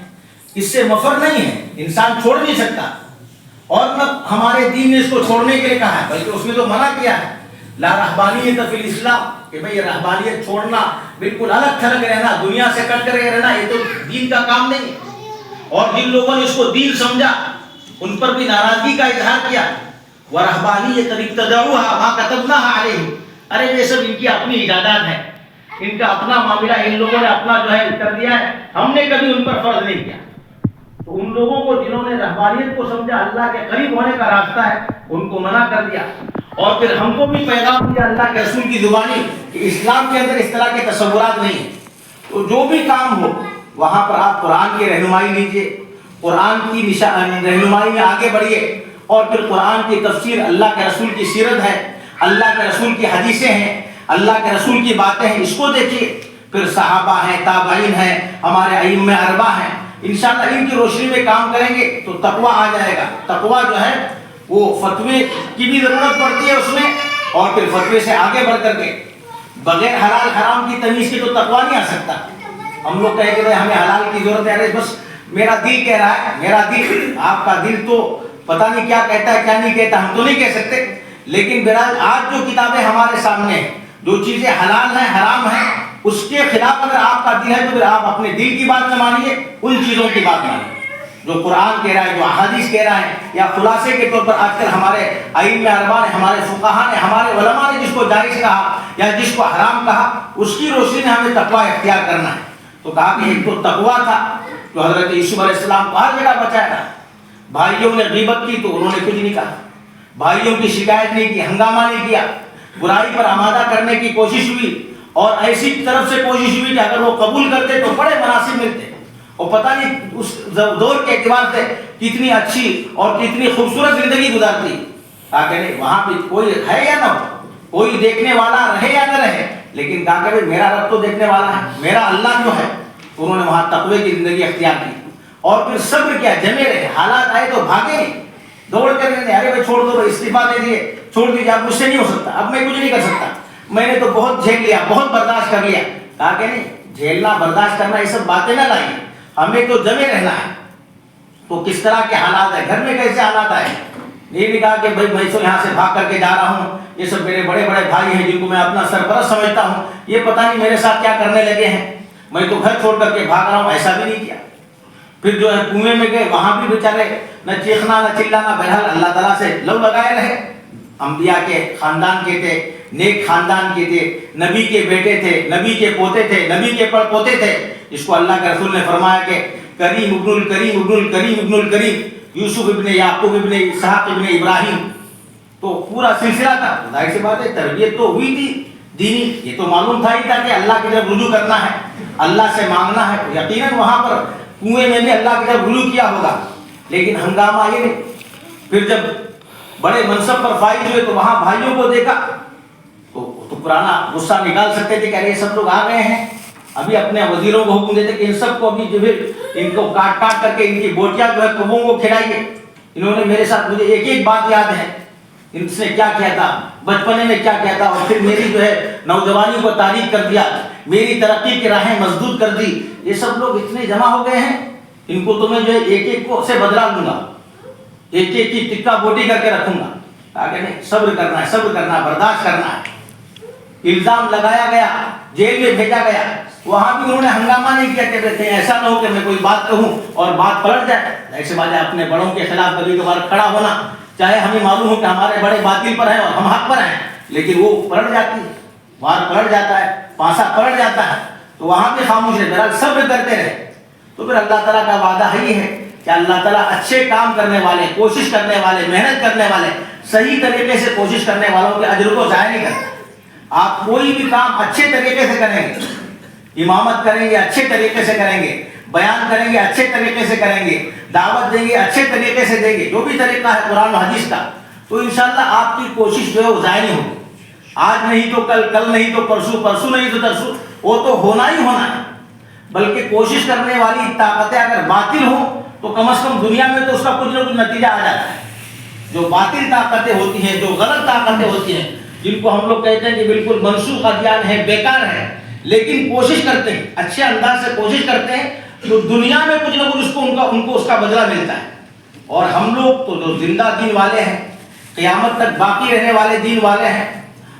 اس سے مفر نہیں ہے، انسان چھوڑ نہیں سکتا۔ اور نہ ہمارے دین نے اس کو چھوڑنے کے لیے کہا ہے، بلکہ اس میں تو منع کیا ہے، لا رہبانیت فی الاسلام، کہ بھئی رہبانیت چھوڑنا، بالکل الگ تھلگ رہنا، دنیا سے کٹ کر رہنا، یہ تو دین کا کام نہیں ہے۔ اور جن لوگوں نے اس کو دین سمجھا ان پر بھی ناراضگی کا اظہار کیا، وَرَهْبَانِيَّةً ابْتَدَعُوهَا مَا كَتَبْنَاهَا عَلَيْهِمْ، ارے یہ سب ان کی اپنی ایجادات ہے، ان کا اپنا معاملہ، ان لوگوں نے اپنا جو ہے کر دیا ہے، ہم نے کبھی ان پر فرض نہیں کیا۔ تو ان لوگوں کو جنہوں نے رہبانیت کو سمجھا اللہ کے قریب ہونے کا راستہ ہے، ان کو منع کر دیا، اور پھر ہم کو بھی پیغام دیا اللہ کے رسول کی زبانی کہ اسلام کے اندر اس طرح کے تصورات نہیں ہیں۔ تو جو بھی کام ہو وہاں پر آپ قرآن کی رہنمائی لیجئے، قرآن کی رہنمائی میں آگے بڑھیے، اور پھر قرآن کی تفسیر، اللہ کے رسول کی سیرت ہے، اللہ کے رسول کی حدیثیں ہیں، اللہ کے رسول کی باتیں ہیں، اس کو دیکھیے۔ پھر صحابہ ہیں، تابعین ہیں، ہمارے ائمہ اربعہ ہیں، انشاءاللہ ان کی روشنی میں کام کریں گے تو تقویٰ آ جائے گا۔ تقویٰ جو ہے وہ فتوے کی بھی ضرورت پڑتی ہے اس میں، اور پھر فتوے سے آگے بڑھ کر کے بغیر حلال حرام کی تمیز کے تو تقویٰ نہیں آ سکتا۔ ہم لوگ کہیں کہ ہمیں حلال کی ضرورت ہے، بس میرا دل کہہ رہا ہے، میرا دل، آپ کا دل تو پتہ نہیں کیا کہتا ہے کیا نہیں کہتا، ہم تو نہیں کہہ سکتے۔ لیکن بہرحال آج جو کتابیں ہمارے سامنے ہیں، جو چیزیں حلال ہیں حرام ہیں، اس کے خلاف اگر آپ کا دل ہے تو پھر آپ اپنے دل کی بات نہ مانیے، ان چیزوں کی بات مانیے جو قرآن کہہ رہا ہے، جو احادیث کہہ رہا ہے، یا خلاصے کے طور پر آج کل ہمارے ائمہ اربعہ نے، ہمارے فقہاء نے، ہمارے علماء نے جس کو جائز کہا یا جس کو حرام کہا، اس کی روشنی میں ہمیں تقویٰ اختیار کرنا ہے۔ تو کہا کہ ایک تو تقویٰ تھا جو حضرت یوسف علیہ السلام کو ہر جگہ بچایا تھا۔ بھائیوں نے غیبت کی تو انہوں نے کچھ نہیں کہا، بھائیوں کی شکایت نہیں کی، ہنگامہ نہیں کیا، برائی پر آمادہ کرنے کی کوشش ہوئی، اور ایسی طرف سے کوشش ہوئی کہ اگر وہ قبول کرتے تو بڑے مناسب ملتے، اور پتہ نہیں اس دور کے اعتبار سے کتنی اچھی اور کتنی خوبصورت زندگی گزارتی۔ کہا کہ نہیں، وہاں پہ کوئی ہے یا نہ ہو، کوئی دیکھنے والا رہے یا نہ رہے، لیکن کہا کہ میرا رب تو دیکھنے والا ہے، میرا اللہ جو ہے۔ انہوں نے وہاں تقوی کی زندگی اختیار کی، اور پھر صبر کیا، جمے رہے، حالات آئے تو بھاگے نہیں، دوڑ کر نہیں، ارے بھائی چھوڑ دو، استعفیٰ دے دیے، چھوڑ دیجیے، اب مجھ سے نہیں ہو سکتا، اب میں کچھ نہیں کر سکتا، میں نے تو بہت جھیل لیا، بہت برداشت کر لیا۔ کہا کہ نہیں، جھیلنا، برداشت کرنا، یہ سب باتیں نہ لائیں، ہمیں تو جمے رہنا ہے۔ تو کس طرح کے حالات ہیں، گھر میں کیسے حالات آئے، یہ نہیں کہا کہ بھائی میں تو یہاں سے بھاگ کر کے جا رہا ہوں، یہ سب میرے بڑے بڑے بھائی ہیں جن کو میں اپنا سرپرست سمجھتا ہوں، یہ پتہ نہیں میرے ساتھ کیا کرنے لگے ہیں، میں تو گھر چھوڑ کر کے بھاگ رہا ہوں، ایسا بھی نہیں کیا۔ پھر جو ہے کنویں میں گئے، وہاں بھی بیچارے نہ چیخنا نہ چلانا، بہرحال اللہ تعالیٰ سے لو لگائے رہے۔ انبیاء کے خاندان کے تھے، نیک خاندان کے تھے، نبی کے بیٹے تھے، نبی کے پوتے تھے، نبی کے پڑ پوتے تھے، جس کو اللہ کے رسول نے فرمایا کہ کریم ابن الکریم ابن الکریم ابن الکریم، یوسف ابن یعقوب ابن اسحاق ابن ابراہیم، تو پورا سلسلہ تھا۔ ظاہر سی بات ہے تربیت تو ہوئی تھی دینی، یہ تو معلوم تھا ہی تھا کہ اللہ کی طرف رجوع کرنا ہے، اللہ سے مانگنا ہے، یقیناً وہاں پر کنویں میں بھی اللہ کی طرف رجوع کیا ہوگا، لیکن ہنگامہ یہ نہیں۔ پھر جب بڑے منصب پر فائز ہوئے تو وہاں بھائیوں کو دیکھا تو پرانا غصہ نکال سکتے تھے کہ ارے یہ سب لوگ آ گئے ہیں، ابھی اپنے وزیروں کو حکم دیتے کہ ان سب کو ابھی جو ہے ان کو کاٹ کاٹ کر کے ان کی بوٹیاں جو ہے کبوں کو کھلائیے۔ انہوں نے میرے ساتھ، مجھے ایک ایک بات یاد ہے، ان سے کیا کیا تھا، بچپنے میں کیا کیا تھا، اور پھر میری جو ہے نوجوانی کو تاریک کر دیا، میری ترقی کی راہیں مسدود کر دی۔ یہ سب لوگ اتنے جمع ہو گئے ہیں، ان کو تو میں جو ہے ایک ایک کو سے بدلا لوں گا، ایک ایک کی ٹکا بوٹی کر کے رکھوں گا۔ کہا کہ نہیں، صبر کرنا ہے، صبر کرنا ہے، برداشت کرنا ہے۔ الزام لگایا گیا، جیل میں بھیجا گیا، وہاں بھی انہوں نے ہنگامہ نہیں کیا کہ کہیں ایسا نہ ہو کہ میں کوئی بات کہوں اور بات پلٹ جائے۔ ایسے بات ہے، اپنے بڑوں کے خلاف کبھی کبھار کھڑا ہونا، چاہے ہمیں معلوم ہو کہ ہمارے بڑے باطل پر ہیں اور ہم حق پر ہیں، لیکن وہ پلٹ جاتی ہے، وار پلٹ جاتا ہے، پانسا پلٹ جاتا ہے، تو وہاں بھی خاموش رہے، بہرحال صبر کرتے رہے۔ تو پھر اللہ تعالیٰ کا وعدہ ہی ہے کہ اللہ تعالیٰ اچھے کام کرنے والے، کوشش کرنے والے، محنت کرنے والے، صحیح طریقے سے کوشش کرنے والوں کے اجر کو ضائع نہیں کرتا۔ آپ کوئی بھی کام اچھے طریقے سے کریں گے، امامت کریں گے اچھے طریقے سے کریں گے، بیان کریں گے اچھے طریقے سے کریں گے، دعوت دیں گے اچھے طریقے سے دیں گے، جو بھی طریقہ ہے قرآن و حدیث کا، تو انشاءاللہ آپ کی کوشش جو ہے وہ ضائع نہیں ہوگی۔ آج نہیں تو کل، کل نہیں تو پرسوں، پرسوں نہیں تو ترسوں، وہ تو ہونا ہی ہونا ہے۔ بلکہ کوشش کرنے والی طاقتیں اگر باطل ہوں تو کم از کم دنیا میں تو اس کا کچھ نہ کچھ نتیجہ آ جاتا ہے۔ جو باطل طاقتیں ہوتی ہیں, جو غلط طاقتیں ہوتی ہیں, جن کو ہم لوگ کہتے ہیں کہ بالکل منسوخ ادیان ہے, بیکار ہے, لیکن کوشش کرتے ہیں, اچھے انداز سے کوشش کرتے ہیں, تو دنیا میں کچھ نہ کچھ ان کو اس کا بدلہ ملتا ہے. اور ہم لوگ تو جو زندہ دین والے ہیں, قیامت تک باقی رہنے والے دین والے ہیں,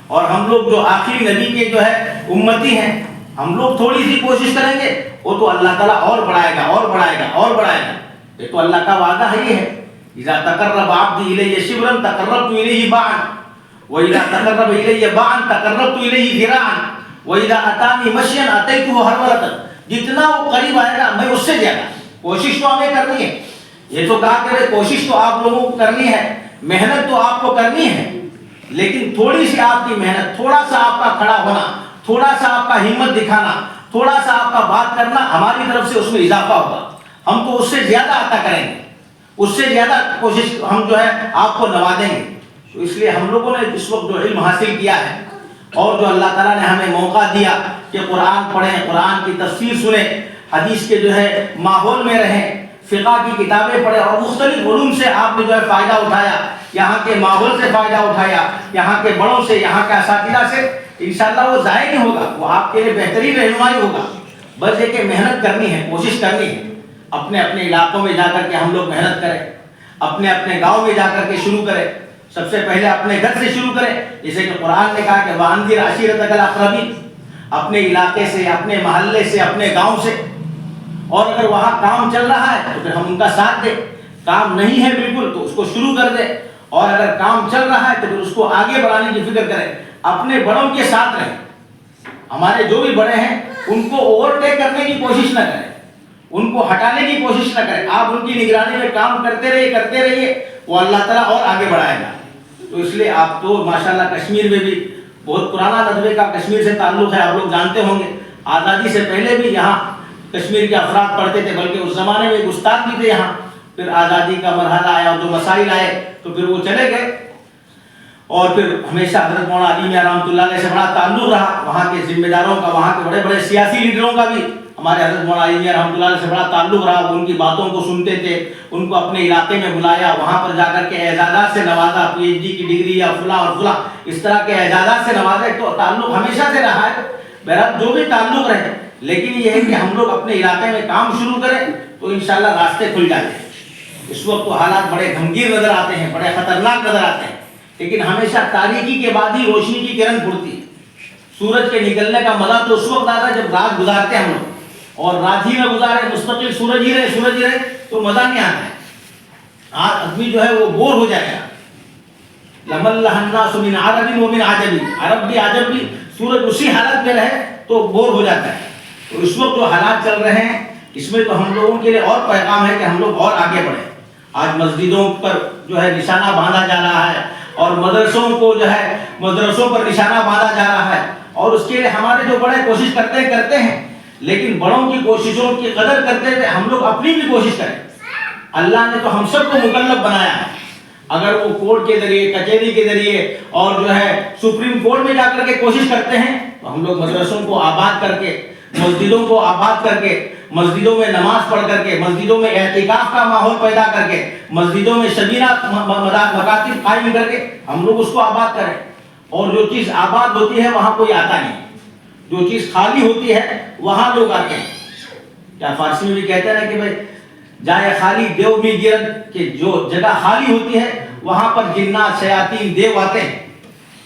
اور ہم لوگ جو آخری نبی کے جو ہے امتی ہیں, ہم لوگ تھوڑی سی کوشش کریں گے, وہ تو اللہ تعالیٰ اور بڑھائے گا, اور بڑھائے گا, اور بڑھائے گا. یہ تو اللہ کا وعدہ ہے. یہ ہے اذا تقرب عبدی الی شبرا تقربت الیہ باعا واذا تقرب الی باعا تقربت الیہ ذراعا واذا اتانی مشیا اتیتہ ہرولۃ. جتنا وہ قریب آئے گا میں اس سے زیادہ. کوشش تو ہمیں کرنی ہے. یہ تو کہا کہ کوشش تو آپ لوگوں کو کرنی ہے, محنت تو آپ کو کرنی ہے, لیکن تھوڑی سی آپ کی محنت, تھوڑا سا آپ کا کھڑا ہونا, تھوڑا سا آپ کا ہمت دکھانا, تھوڑا سا آپ کا بات کرنا, ہماری طرف سے اس میں اضافہ ہوگا. ہم تو اس سے زیادہ عطا کریں گے, اس سے زیادہ کوشش ہم جو ہے آپ کو نوازیں گے. تو اس لیے ہم لوگوں نے اس وقت جو علم حاصل کیا ہے, اور جو اللہ تعالیٰ نے ہمیں موقع دیا کہ قرآن پڑھیں, قرآن کی تفسیر سنیں, حدیث کے جو ہے ماحول میں رہیں, فقہ کی کتابیں پڑھیں, اور مختلف علوم سے آپ نے جو ہے فائدہ اٹھایا, یہاں کے ماحول سے فائدہ اٹھایا, یہاں کے بڑوں سے, یہاں کے اساتذہ سے. انشاءاللہ وہ ضائع نہیں ہوگا, وہ آپ کے لیے بہترین رہنمائی ہوگا. بس یہ کہ محنت کرنی ہے, کوشش کرنی ہے. اپنے اپنے علاقوں میں جا کر کے ہم لوگ محنت کریں, اپنے اپنے گاؤں میں جا کر کے شروع کریں. سب سے پہلے اپنے گھر سے شروع کریں, جیسے کہ قرآن نے کہا کہ وَأَنذِرْ عَشِيرَتَكَ الْأَقْرَبِينَ. اپنے علاقے سے, اپنے محلے سے, اپنے گاؤں سے. اور اگر وہاں کام چل رہا ہے تو پھر ہم ان کا ساتھ دیں, کام نہیں ہے بالکل تو اس کو شروع کر دیں, اور اگر کام چل رہا ہے تو پھر اس کو آگے بڑھانے کی فکر کریں. اپنے بڑوں کے ساتھ رہیں. ہمارے جو بھی بڑے ہیں ان کو اوور ٹیک کرنے کی کوشش نہ کریں, ان کو ہٹانے کی کوشش نہ کریں. آپ ان کی نگرانی میں کام کرتے رہیے, وہ اللہ تعالیٰ اور آگے بڑھائے گا. تو اس لیے آپ تو ماشاءاللہ کشمیر میں بھی بہت پرانا ندوے کا کشمیر سے تعلق ہے, آپ لوگ جانتے ہوں گے. آزادی سے پہلے بھی یہاں کشمیر کے افراد پڑھتے تھے, بلکہ اس زمانے میں ایک استاد بھی تھے یہاں. پھر آزادی کا مرحلہ آیا اور جو مسائل آئے تو پھر وہ چلے گئے, اور پھر ہمیشہ حضرت مولانا علی میاں رحمۃ اللہ علیہ سے بڑا تعلق رہا. وہاں کے ذمہ داروں کا, وہاں کے بڑے بڑے سیاسی لیڈروں کا بھی ہمارے حضرت مولانا علی میاں رحمۃ اللہ علیہ سے بڑا تعلق رہا. وہ ان کی باتوں کو سنتے تھے, ان کو اپنے علاقے میں بلایا, وہاں پر جا کر کے اعزازات سے نوازا, پی ایچ ڈی کی ڈگری یا فلاں اور فلاں اس طرح کے اعزازات سے نوازا. تو تعلق ہمیشہ سے رہا ہے. بہرحال جو بھی تعلق رہے, لیکن یہ ہے کہ ہم لوگ اپنے علاقے میں کام شروع کریں تو انشاءاللہ راستے کھل جاتے ہیں. اس وقت تو حالات بڑے گھمگیر نظر آتے ہیں, بڑے خطرناک نظر آتے ہیں, لیکن ہمیشہ تاریکی کے بعد ہی روشنی کی کرن پھوٹتی ہے. سورج کے نکلنے کا مزہ تو اس وقت آتا ہے جب رات گزارتے ہیں ہم لوگ, اور رات ہی میں گزارے, مستقل سورج ہی رہے تو مزہ نہیں آتا ہے. آج آدمی جو ہے وہ بور ہو جائے گا. لَمَلَّهَ النَّاسُ مِنْ عَرَبٍ وَمِنْ عَجَمٍ. عرب بھی عجم بھی, سورج اسی حالت میں رہے تو بور ہو جاتا ہے. تو اس وقت جو حالات چل رہے ہیں اس میں تو ہم لوگوں کے لیے اور پیغام ہے کہ ہم لوگ اور آگے بڑھیں. آج مسجدوں پر جو ہے نشانہ باندھا جا رہا ہے, اور مدرسوں کو جو ہے مدرسوں پر نشانہ باندھا جا رہا ہے, اور اس کے لیے ہمارے جو بڑے کوشش کرتے ہیں, لیکن بڑوں کی کوششوں کی قدر کرتے ہوئے ہم لوگ اپنی بھی کوشش کریں. اللہ نے تو ہم سب کو مکلف بنایا ہے. اگر وہ کورٹ کے ذریعے, کچہری کے ذریعے, اور جو ہے سپریم کورٹ میں جا کر کے کوشش کرتے ہیں, تو ہم لوگ مدرسوں کو آباد کر کے, مسجدوں کو آباد کر کے, مسجدوں میں نماز پڑھ کر کے, مسجدوں میں اعتکاف کا ماحول پیدا کر کے, مسجدوں میں شبینہ مکاتب قائم کر کے ہم لوگ اس کو آباد کریں. اور جو چیز آباد ہوتی ہے وہاں کوئی آتا نہیں, جو چیز خالی ہوتی ہے وہاں لوگ آتے ہیں. کیا فارسی میں بھی کہتے ہیں کہ بھائی جائے خالی دیو بھی گرن, کہ جو جگہ خالی ہوتی ہے وہاں پر جنات, شیاطین, دیو آتے ہیں.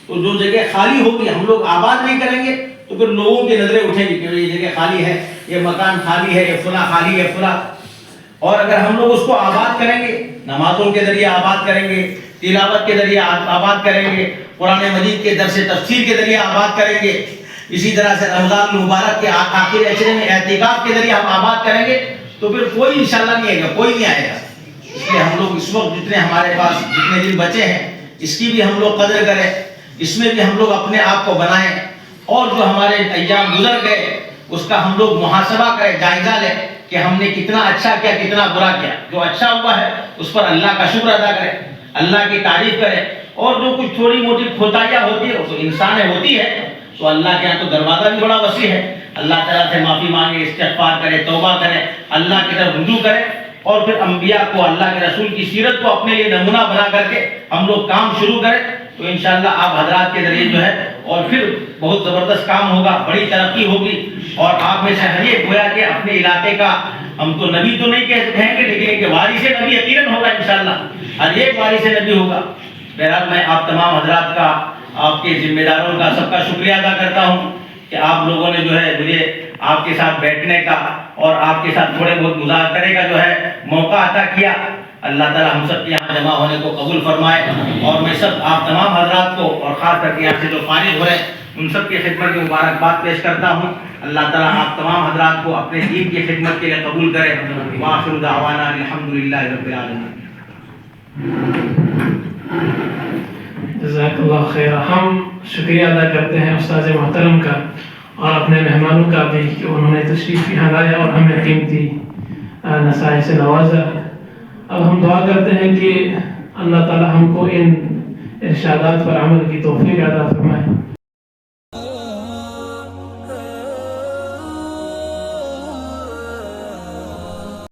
تو جو جگہ خالی ہوگی ہم لوگ آباد نہیں کریں گے تو پھر لوگوں کی نظریں اٹھیں گی کہ یہ جگہ خالی ہے, یہ مکان خالی ہے, یہ فلاں خالی ہے فلاں. اور اگر ہم لوگ اس کو آباد کریں گے, نمازوں کے ذریعے آباد کریں گے, تلاوت کے ذریعے آباد کریں گے, قرآن مجید کے درس تفسیر کے ذریعے آباد کریں گے, اسی طرح سے رمضان المبارک کے آخری عشرے میں اعتکاف کے ذریعے ہم آباد کریں گے, تو پھر کوئی انشاءاللہ نہیں آئے گا, کوئی نہیں آئے گا. اس لیے ہم لوگ اس وقت جتنے ہمارے پاس جتنے دن بچے ہیں اس کی بھی ہم لوگ قدر کریں, اس میں بھی ہم لوگ اپنے آپ کو بنائیں, اور جو ہمارے ایام گزر گئے اس کا ہم لوگ محاسبہ کریں, جائزہ لیں کہ ہم نے کتنا اچھا کیا, کتنا برا کیا. جو اچھا ہوا ہے اس پر اللہ کا شکر ادا کریں, اللہ کی تعریف کریں, اور جو کچھ تھوڑی موٹی کوتاہیاں ہوتی ہے تو انسان ہوتی ہے, تو اللہ کے یہاں تو دروازہ بھی بڑا وسیع ہے. اللہ تعالیٰ سے معافی مانگے, استغفار کرے, توبہ کرے, اللہ کی طرف رجوع کرے, اور پھر انبیاء کو، اللہ کے رسول کی سیرت کو اپنے لیے نمونہ بنا کر کے ہم لوگ کام شروع کریں تو انشاءاللہ آپ حضرات کے ذریعے جو ہے اور پھر بہت زبردست کام ہوگا، بڑی ترقی ہوگی. اور آپ میں سے ہر ایک گویا کہ اپنے علاقے کا، ہم تو نبی تو نہیں کہیں گے لیکن ایک وارث نبی یقیناً ہوگا انشاءاللہ، ہر ایک وارث نبی ہوگا. بہرحال میں آپ تمام حضرات کا، آپ کے ذمہ داروں کا، سب کا شکریہ ادا کرتا ہوں کہ آپ لوگوں نے جو ہے مجھے آپ کے ساتھ بیٹھنے کا اور آپ کے ساتھ تھوڑے بہت مذاکرے کا جو ہے موقع عطا کیا. اللہ تعالی ہم سب کے یہاں جمع ہونے کو قبول فرمائے. اور میں سب آپ تمام حضرات کو اور خاص کر کے یہاں سے جو فارغ ہو رہے ہیں ان سب کی خدمت کی مبارکباد پیش کرتا ہوں. اللہ تعالی آپ تمام حضرات کو اپنے دین کی خدمت کے لیے قبول کرے. وآخر دعوانا الحمدللہ رب العالمین. جزاک اللہ خیر. ہم شکریہ ادا کرتے ہیں استاذ محترم کا اور اپنے مہمانوں کا بھی کہ انہوں نے تشریف یہاں لایا اور ہمیں قیمتی نصائح سے نوازا. اب ہم دعا کرتے ہیں کہ اللہ تعالی ہم کو ان ارشادات پر عمل کی توفیق عطا فرمائے.